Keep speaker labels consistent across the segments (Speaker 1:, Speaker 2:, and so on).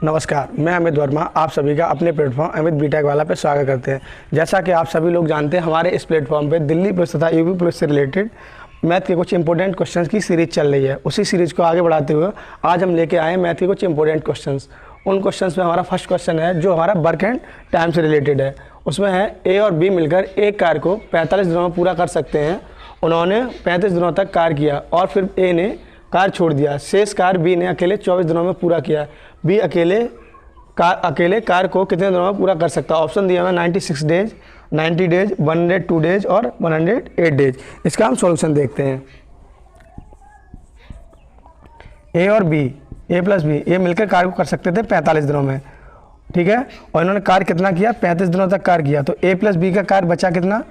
Speaker 1: नमस्कार, मैं अमित वर्मा आप सभी का अपने प्लेटफॉर्म अमित बीटेक वाला पे स्वागत करते हैं। जैसा कि आप सभी लोग जानते हैं, हमारे इस प्लेटफॉर्म पे दिल्ली पुलिस तथा यूपी पुलिस से रिलेटेड मैथ के कुछ इंपॉर्टेंट क्वेश्चंस की सीरीज चल रही है। उसी सीरीज को आगे बढ़ाते हुए आज हम लेके आए मैथ के कुछ इंपॉर्टेंट क्वेश्चंस। उन क्वेश्चंस में हमारा फर्स्ट क्वेश्चन है जो हमारा वर्क एंड टाइम से रिलेटेड है। उसमें है ए और बी मिलकर एक कार्य को 45 दिनों में पूरा कर सकते हैं। उन्होंने 35 दिनों तक कार्य किया और फिर ए ने कार्य छोड़ दिया। शेष कार्य बी ने अकेले 24 दिनों में पूरा किया। बी अकेले कार्य को कितने दिनों में पूरा कर सकता है? ऑप्शन दिया हुआ 96 डेज, 90 डेज, 102 डेज और 108 डेज। इसका हम सॉल्यूशन देखते हैं। ए और बी, ए प्लस बी, ये मिलकर कार्य को कर सकते थे 45 दिनों में, ठीक है। और इन्होंने कार्य कितना किया? 35 दिनों तक कार्य किया। तो ए प्लस बी का कार्य बचा कितना?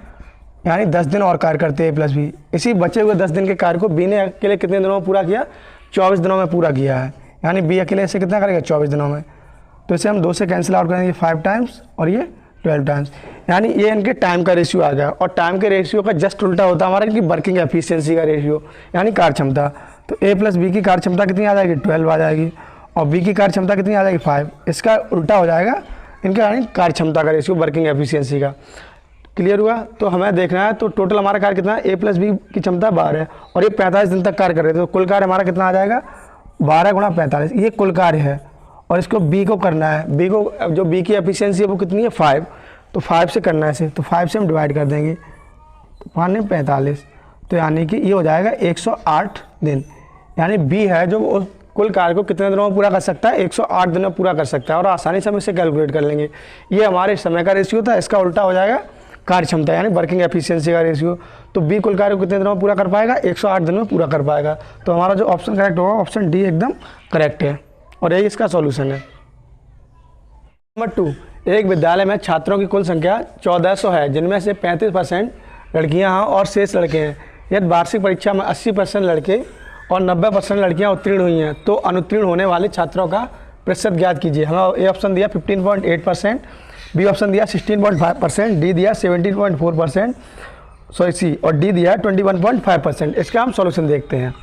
Speaker 1: यानी 10 दिन और कार्य करते हैं ए प्लस बी। इसी बचे हुए 10 दिन के कार्य को बी ने अकेले कितने दिनों में पूरा किया? 24 दिनों में पूरा किया है। यानी बी अकेले से कितना करेगा? 24 दिनों में। तो इसे हम 2 से कैंसिल आउट करेंगे, 5 टाइम्स और ये 12 टाइम्स। यानी ये इनके टाइम का रेशियो आ गया। और टाइम के रेशियो का जस्ट उल्टा होता है हमारा इनकी वर्किंग एफिशिएंसी का रेशियो, यानी कार्य क्षमता। तो ए प्लस बी की कार्य क्षमता कितनी आ जाएगी? 12 आ जाएगी। और बी की कार्य क्षमता कितनी आ जाएगी? 5। इसका उल्टा हो जाएगा इनका, यानी कार्य क्षमता का रेशियो वर्किंग एफिशिएंसी का। क्लियर हुआ? तो हमें देखना है तो टोटल हमारा कार्य कितना है? ए प्लस बी की क्षमता 12 है और ये 45 दिन तक कार्य कर रहे थे। तो कुल कार्य हमारा कितना आ जाएगा? 12 गुणा 45। ये कुल कार्य है और इसको बी को करना है। बी को, जो बी की एफिशिएंसी है वो कितनी है? 5। तो 5 से करना है इसे। तो 5 से हम डिवाइड कर देंगे, तो 5 ने 45। तो यानी कि ये हो जाएगा 108 दिन। यानी बी है जो कुल कार्य को कितने दिनों में पूरा कर सकता है? 108 दिन में पूरा कर सकता है। और आसानी से हम इसे कैलकुलेट कर लेंगे। ये हमारे समय का रेशियो था, इसका उल्टा हो जाएगा कार्य क्षमता यानी वर्किंग एफिशिएंसी का रेशियो। तो बी कुल कार्य को कितने दिनों में पूरा कर पाएगा? 108 दिन में पूरा कर पाएगा। तो हमारा जो ऑप्शन करेक्ट होगा, ऑप्शन डी एकदम करेक्ट है और यही इसका सॉल्यूशन है। नंबर 2, एक विद्यालय में छात्रों की कुल संख्या 1400 है, जिनमें से 35% लड़कियां हैं और शेष लड़के हैं। यदि वार्षिक परीक्षा में 80% लड़के और 90% लड़कियां उत्तीर्ण हुई हैं तो अनुत्तीर्ण होने वाले छात्रों का प्रतिशत ज्ञात कीजिए। हमें ए ऑप्शन दिया 15.8%, बी ऑप्शन दिया 16.5%, डी दिया 17.4%, सॉरी सी, और डी दिया 21.5%। इसका हम सॉल्यूशन देखते हैं।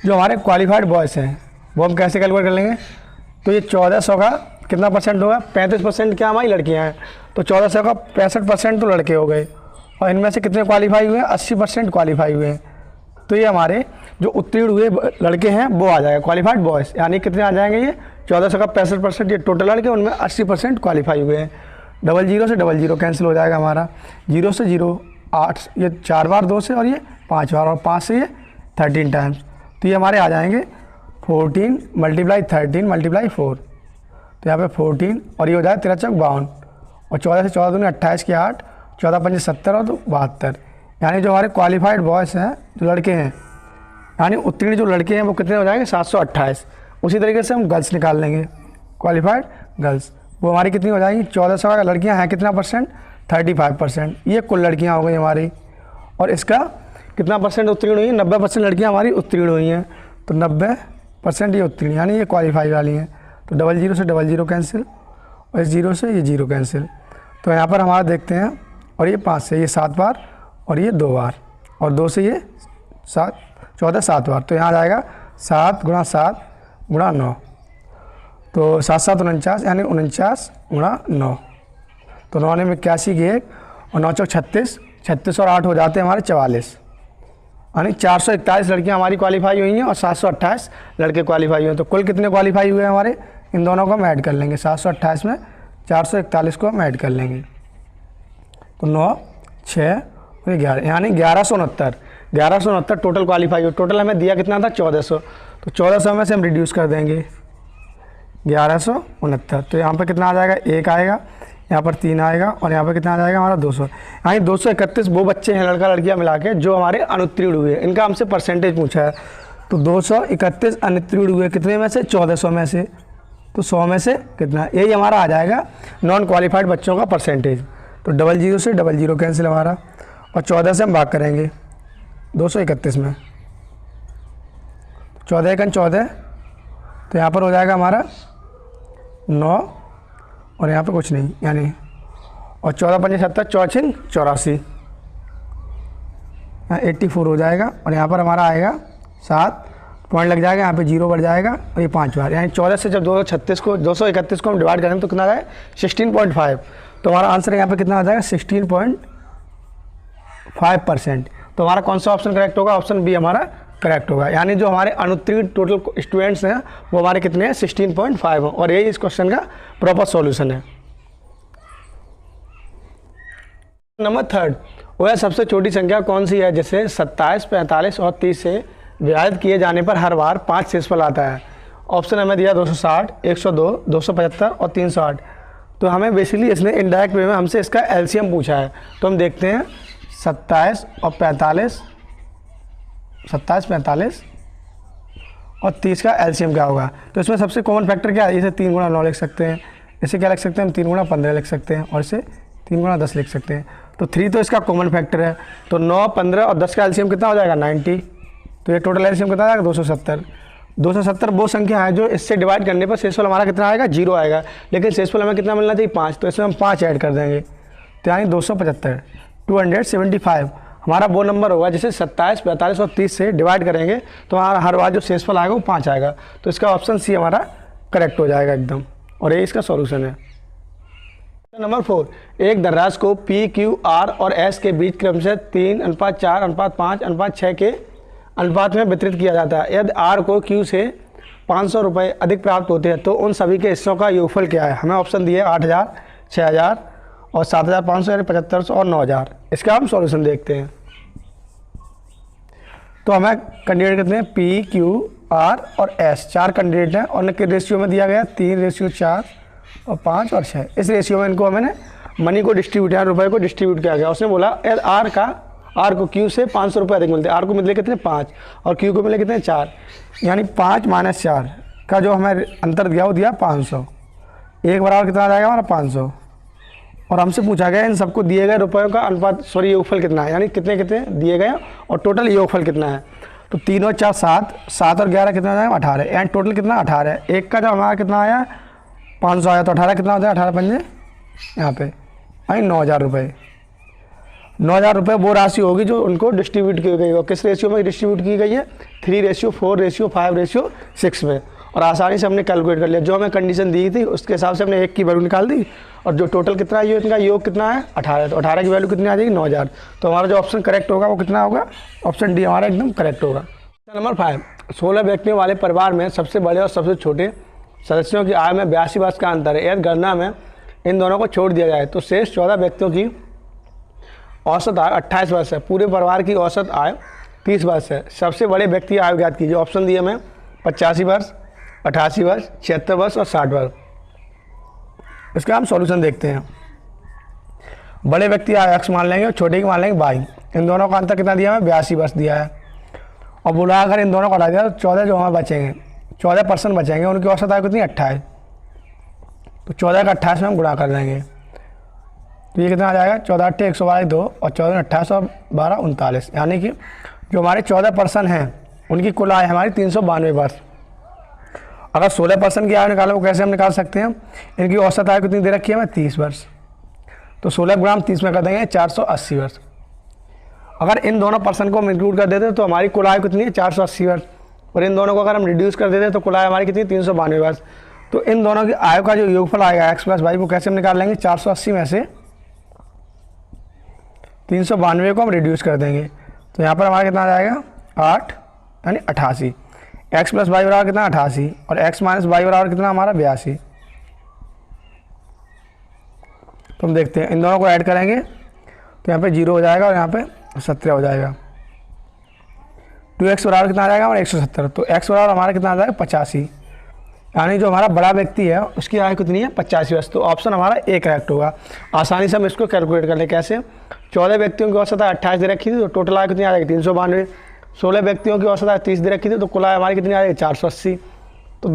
Speaker 1: जो हमारे क्वालिफाइड बॉयज़ हैं वो हम कैसे कैलकुलेट कर लेंगे? तो ये 1400 का कितना परसेंट होगा? 35% क्या हमारी लड़कियां हैं, तो 1400 का 65% तो लड़के हो गए। और इनमें से कितने क्वालिफाई हुए हैं? 80% क्वालिफाई हुए हैं। तो ये हमारे जो उत्तीर्ण हुए लड़के हैं वो आ जाएगा क्वालिफाइड बॉयज़। यानी कितने आ जाएंगे? ये 1400 का 65% ये टोटल लड़के, उनमें 80% क्वालिफाई हुए हैं। 00 से 00 कैंसिल हो जाएगा हमारा। 0 से 0, 8, ये 4 बार 2 से, और ये 5 बार, और 5 से ये 13 टाइम्स। तो ये हमारे आ जाएंगे 14 × 13 × 4। तो यहाँ पे 14 और ये हो जाएगा 13 चौक 52, और 14 से 14 दूनी 28 की 8, 14 पंजे 70 और 2 72। यानी जो हमारे क्वालिफाइड बॉयज़ हैं, जो लड़के हैं, यानी उत्तीर्ण जो लड़के हैं वो कितने हो जाएंगे? 728। उसी तरीके से हम गर्ल्स निकाल लेंगे, क्वालिफाइड गर्ल्स, वो हमारी कितनी हो जाएंगी? 1400 का लड़कियाँ हैं कितना परसेंट? 35%। ये कुल लड़कियाँ हो गई हमारी। और इसका कितना परसेंट उत्तीर्ण हुई है? 90% लड़कियाँ हमारी उत्तीर्ण हुई हैं। तो 90% ये उत्तीर्ण, यानी ये क्वालिफाई वाली हैं। तो 00 से 00 कैंसिल, और इस 0 से ये 0 कैंसिल। तो यहाँ पर हमारा देखते हैं, और ये 5 से ये 7 बार, और ये 2 बार, और 2 से ये 7, 14 7 बार। तो यहाँ जाएगा 7 × 7 × 9। तो 7 7 49, यानी 49 × 9। तो 9 में 81 की 1, और 9 चौक 36, 36 और 8 हो जाते हैं हमारे 44। यानी 441 लड़कियां हमारी क्वालिफाई हुई हैं और 728 लड़के क्वालिफाई हुए हैं। तो कुल कितने क्वालिफाई हुए हैं हमारे? इन दोनों को हम ऐड कर लेंगे। 728 में 441 को हम ऐड कर लेंगे। तो 9, 6 और 11, यानी 1169 टोटल क्वालिफाई हुए। टोटल हमें दिया कितना था? 1400। तो 1400 में से हम रिड्यूस कर देंगे 1169। तो यहाँ पर कितना आ जाएगा? 1 आएगा, यहाँ पर 3 आएगा, और यहाँ पर कितना आ जाएगा हमारा? 200। यानी 231 वो बच्चे हैं लड़का लड़कियाँ मिला के जो हमारे अनुत्तीर्ण हुए। इनका हमसे परसेंटेज पूछा है। तो 231 अनुत्तीर्ण हुए कितने में से? 1400 में से। तो 100 में से कितना? यही हमारा आ जाएगा नॉन क्वालिफाइड बच्चों का परसेंटेज। तो 00 से 00 कैंसिल हमारा, और 14 से हम भाग करेंगे 231 में। 14 × 14, तो यहाँ पर हो जाएगा हमारा 9, और यहाँ पे कुछ नहीं, यानी, और 14 पंजे 70, 14 84, 84 हो जाएगा। और यहाँ पर हमारा आएगा 7 पॉइंट लग जाएगा, यहाँ पे 0 बढ़ जाएगा और ये 5 बार, यानी 14 से जब 231 को हम डिवाइड करेंगे तो कितना आ जाए 16.5। तो हमारा आंसर यहाँ पे कितना आ जाएगा 16.5%। तो हमारा कौन सा ऑप्शन करेक्ट होगा, ऑप्शन बी हमारा करेक्ट होगा। यानी जो हमारे अनुत्तीर्ण टोटल स्टूडेंट्स हैं वो हमारे कितने हैं 16.5 हैं, और यही इस क्वेश्चन का प्रॉपर सॉल्यूशन है। नंबर 3, वह सबसे छोटी संख्या कौन सी है जिसे 27, 45 और 30 से विभाजित किए जाने पर हर बार 5 शेषफल आता है। ऑप्शन हमें दिया 260, 102, 275 और 308। तो हमें बेसिकली इसने इनडायरेक्ट वे में हमसे इसका एलसीएम पूछा है। तो हम देखते हैं 27 और 45, 27, 45 और 30 का एलसीएम क्या होगा। तो इसमें सबसे कॉमन फैक्टर क्या है, इसे 3 गुणा 9 लिख सकते हैं, इसे क्या लिख सकते हैं हम 3 गुणा 15 लिख सकते हैं, और इसे 3 गुणा 10 लिख सकते हैं। तो 3 तो इसका कॉमन फैक्टर है। तो 9, 15 और 10 का एलसीएम कितना हो जाएगा 90। तो ये टोटल एलसीएम कितना आएगा 270। 270 वो संख्या है जो इससे डिवाइड करने पर शेषफल हमारा कितना आएगा 0 आएगा, लेकिन शेषफल हमें कितना मिलना चाहिए 5। तो इसमें हम 5 ऐड कर देंगे, तो यानी 275, 275 हमारा वो नंबर होगा जिसे 27, 45 और 30 से डिवाइड करेंगे तो हमारा हर बार जो शेषफल आएगा वो 5 आएगा। तो इसका ऑप्शन सी हमारा करेक्ट हो जाएगा एकदम, और ये इसका सॉल्यूशन है। नंबर 4, एक धनराशि को P, Q, R और S के बीच क्रम से 3:4:5:6 के अनुपात में वितरित किया जाता है। यदि R को Q से 500 रुपये अधिक प्राप्त होते हैं तो उन सभी के हिस्सों का योगफल क्या है। हमें ऑप्शन दिए 8000, 6000 और 7500 यानी 7500 और 9000। इसका हम सॉल्यूशन देखते हैं। तो हमें कैंडिडेट कितने हैं P, Q, R और S, 4 कैंडिडेट हैं और इनके रेशियो में दिया गया 3:4 और 5 और 6। इस रेशियो में इनको हमें मनी को डिस्ट्रीब्यूट या रुपए को डिस्ट्रीब्यूट किया गया। उसने बोला आर को क्यू से 500 रुपये अधिक मिलते हैं, आर को मिले कितने 5 और क्यू को मिले कितने 4, यानी 5 - 4 का जो हमें अंतर दिया वो दिया 500। एक बराबर कितना आ जाएगा हमारा 500। और हमसे पूछा गया इन सबको दिए गए रुपयों का अनुपात योगफल कितना है, यानी कितने कितने दिए गए और टोटल योगफल कितना है। तो 3 और 4 7, 7 और 11 कितना आ जाएगा 18, एंड टोटल कितना 18 है। एक का जो हमारा कितना आया 500 आया, तो 18 कितना हो जाएगा 18 पंजे यहाँ पे यानी 9000 रुपये। 9000 रुपये वो राशि होगी जो उनको डिस्ट्रीब्यूट की गई है। किस रेशियो में डिस्ट्रीब्यूट की गई है 3:4:5:6 में। और आसानी से हमने कैलकुलेट कर लिया, जो हमें कंडीशन दी थी उसके हिसाब से हमने एक की वैल्यू निकाल दी, और जो टोटल कितना है इनका योग कितना है 18, तो 18 की वैल्यू कितनी आ जाएगी 9000। तो हमारा जो ऑप्शन करेक्ट होगा वो कितना होगा, ऑप्शन डी हमारा एकदम करेक्ट होगा। नंबर 5, 16 व्यक्तियों वाले परिवार में सबसे बड़े और सबसे छोटे सदस्यों की आय में 82 वर्ष का अंतर है। यदि गणना में इन दोनों को छोड़ दिया जाए तो शेष 14 व्यक्तियों की औसत आय 28 वर्ष है, पूरे परिवार की औसत आय 30 वर्ष है। सबसे बड़े व्यक्ति आयु ज्ञात कीजिए। ऑप्शन दिए हमें 85 वर्ष, 88 वर्ष, 76 वर्ष और 60 वर्ष। इसका हम सॉल्यूशन देखते हैं। बड़े व्यक्ति आयु x मान लेंगे और छोटे की मान लेंगे y। इन दोनों का अंतर कितना दिया हमें 82 वर्ष दिया है, और बोला अगर इन दोनों को हटा दिया तो 14 जो हमें बचेंगे 14% बचेंगे, उनकी औसत आयु कितनी 28। तो 14 का 28 में हम गुणा कर देंगे तो ये कितना आ जाएगा 14 8 112 2 और 14 28 और 12 39, यानी कि जो हमारे 14% हैं उनकी कुल आय हमारी 392 वर्ष। अगर 16% की आय निकालो वो कैसे हम निकाल सकते हैं, इनकी औसत आय कितनी दे रखी है हमें 30 वर्ष। तो 16 ग्राम 30 में कर देंगे 480 वर्ष। अगर इन दोनों पर्सन को हम इंक्लूड कर देते तो हमारी कुल आय कितनी है 480 वर्ष, और इन दोनों को अगर हम रिड्यूस कर देते तो कुल आय हमारी कितनी 392 वर्ष। तो इन दोनों की आयु का जो योगफल आएगा x + y वो कैसे हम निकाल लेंगे 480 में से 392 को हम रिड्यूस कर देंगे तो यहाँ पर हमारा कितना आ जाएगा 8 यानी 88। x + y बराबर कितना 88 और x - y बराबर कितना हमारा 82। तो हम देखते हैं इन दोनों को ऐड करेंगे तो यहाँ पे 0 हो जाएगा और यहाँ पे 17 हो जाएगा। 2x बराबर कितना आ जाएगा हमारा 170। तो x बराबर हमारा कितना आ जाएगा 85, यानी जो हमारा बड़ा व्यक्ति है उसकी आयु कितनी है 85 वर्ष। तो ऑप्शन हमारा ए करेक्ट होगा। आसानी से हम इसको कैलकुलेट कर लें कैसे, 14 व्यक्तियों की औसत आय 28 दे रखी थी तो टोटल आय कितनी आ जाएगी 392। 16 व्यक्तियों की औसत आय 30 दे रखी थी तो कुल आय हमारी कितनी आ जाएगी 480। तो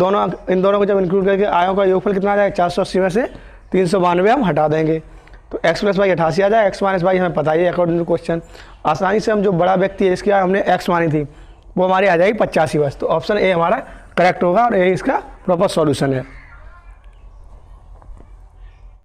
Speaker 1: इन दोनों को जब इंक्लूड करके आयों का योगफल कितना आ जाएगा 480 में से 392 हम हटा देंगे तो x + y 88 आ जाए। x - y हमें पता ही है अकॉर्डिंग टू क्वेश्चन। आसानी से हम जो बड़ा व्यक्ति है इसकी आय हमने x मानी थी वो हमारी आ जाएगी 85 वर्ष। तो ऑप्शन ए हमारा करेक्ट होगा और ये इसका प्रॉपर सॉल्यूशन है।